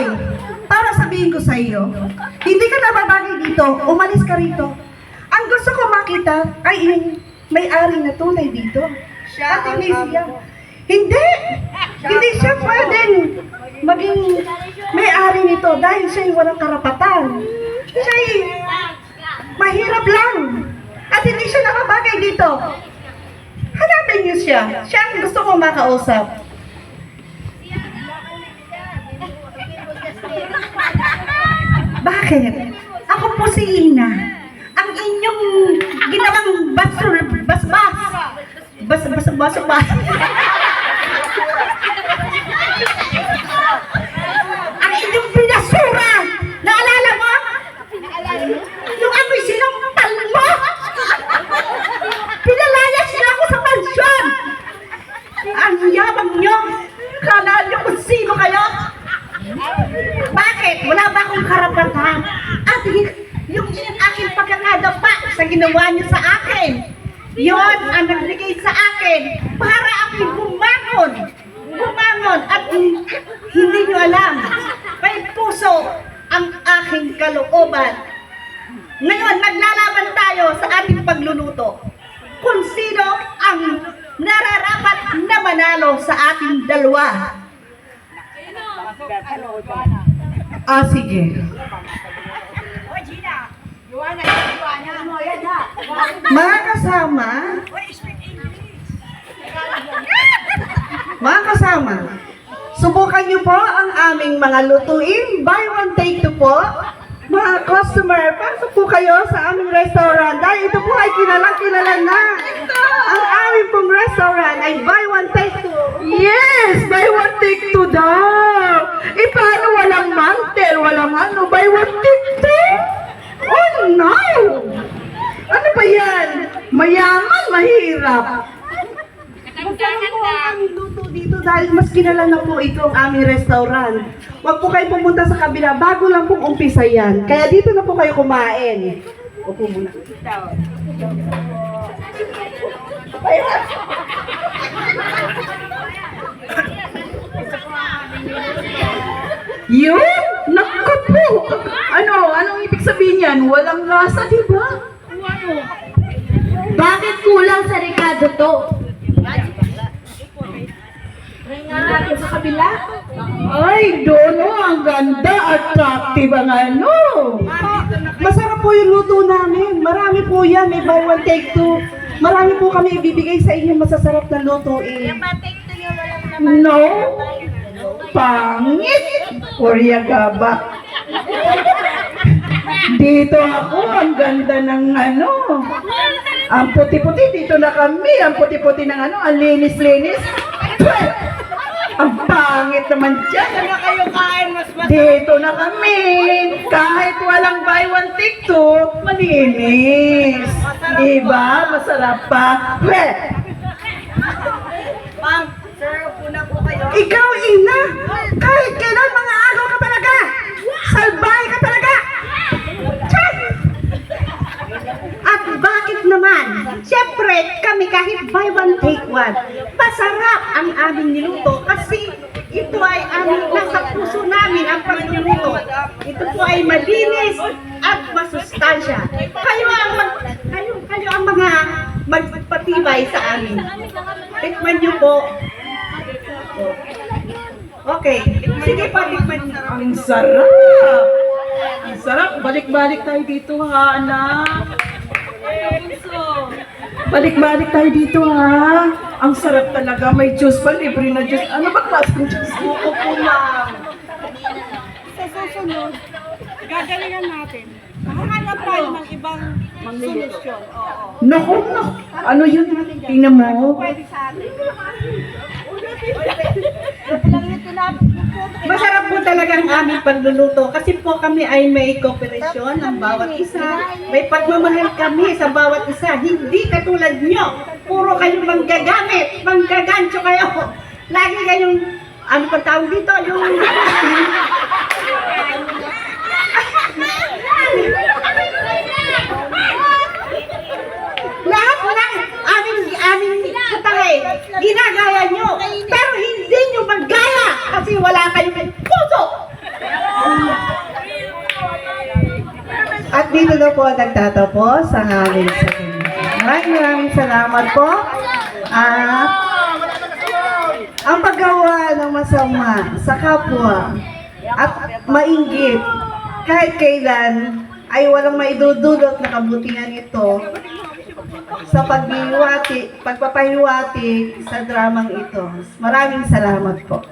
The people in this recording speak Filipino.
Hoy! Para sabihin ko sa iyo, hindi ka nababagay dito, umalis ka rito. Ang gusto ko makita ay yung may-ari na tunay dito. At hindi siya. Hindi siya pwedeng maging may-ari nito dahil siya'y walang karapatan. Siya'y mahirap lang. At hindi siya nakabagay dito. Hanapin niyo siya. Siya ang gusto ko makausap. Bakit? Ako po si Ina. Ang inyong ginawang basbas. Ang inyong pinasura. Naalala mo? Yung ako'y sinampal mo. Pinalayas niyo ako sa mansyon. Ang yabang niyo. Kala niyo kung sino kayo? Bakit? Wala ba akong karapatan? At yung aking pagkakadapa sa ginawa niyo sa akin, yon ang nagbigay sa akin para aking bumangon at hindi niyo alam. May puso ang aking kalooban. Ngayon, naglalaban tayo sa ating pagluluto. Kung sino ang nararapat na manalo sa ating dalawa. Sige. Mga kasama, subukan niyo po ang aming mga lutuin. Buy one, take two po. Mga customer, pasok po kayo sa aming restaurant dahil ito po ay kilala na. Ang aming pong restaurant ay buy one, take two. Yes! Buy one, take two daw! Paano walang mantel? Walang ano? Buy one, take two? Oh no! Ano ba yan? Mayaman, mahirap. Magkaroon po ang aming luto dito dahil mas kilala na po ito ang aming restaurant. Huwag po kayo pumunta sa kabila, bago lang pong umpisa yan. Kaya dito na po kayo kumain. Upo muna. Yun? Naku po! Anong ibig sabihin yan? Walang lasa, di ba? Bakit kulang sa Ricardo to? Try nga natin sa kabila. Ay, dono, ang ganda, attractive ang ano. Masarap po yung luto namin. Marami po yan. May buy one, take two. Marami po kami ibibigay sa inyo masasarap na lutuin. No? Pangit! Korea gaba. Dito ako, ang ganda ng ano. Ang puti-puti, dito na kami. Ang puti-puti ng ano, ang linis-linis. Ang pangit naman dyan. Dito na kami. Kahit walang buy one, take two, malinis. Diba? Masarap pa. Ma'am, sir, una po kayo. Ikaw, Ina, kahit kailan mga agaw ka talaga. Salbahe ka talaga. Chay! At bakit naman? Siyempre, kami kahit buy one, take one. Masarap ang aming niluto kasi ito ay nasa puso namin ang pagluluto. Ito po ay malinis at masustansya. Kayo ang mga magpatibay sa amin. Tikman niyo po. Okay. Sige pa, tikman niyo. Ang sarap. Ang sarap. Balik-balik tayo dito, ha, anak. Balik-balik tayo dito, ha. Ang sarap talaga. May juice pa. Libre na juice. Ano ba klaseng juice? Buko po, ma'am. Sa susunod, gagalingan natin. Hahanap tayo ng ibang solusyon. Oo. Naku. Ano yun? Tingnan mo. Pwede sa atin. Masarap po talaga ang aming pagluluto kasi po kami ay may kooperasyon ng bawat isa. May pagmamahal kami sa bawat isa. Hindi katulad nyo. Puro kayong manggagamit. Manggagancho kayo. Lagi kayong, ano pa tawag dito? Yung... Lahat ng aming katay, ginagaya nyo. Pero hindi nyo maggaya kasi wala kayong puso. At dito na po nagtatapos ang aming segment. Maraming salamat po. At ang paggawa ng masama sa kapwa at mainggit kahit kailan ay walang maidudulot na kabutihan ito sa pagpapahiwati sa dramang ito. Maraming salamat po.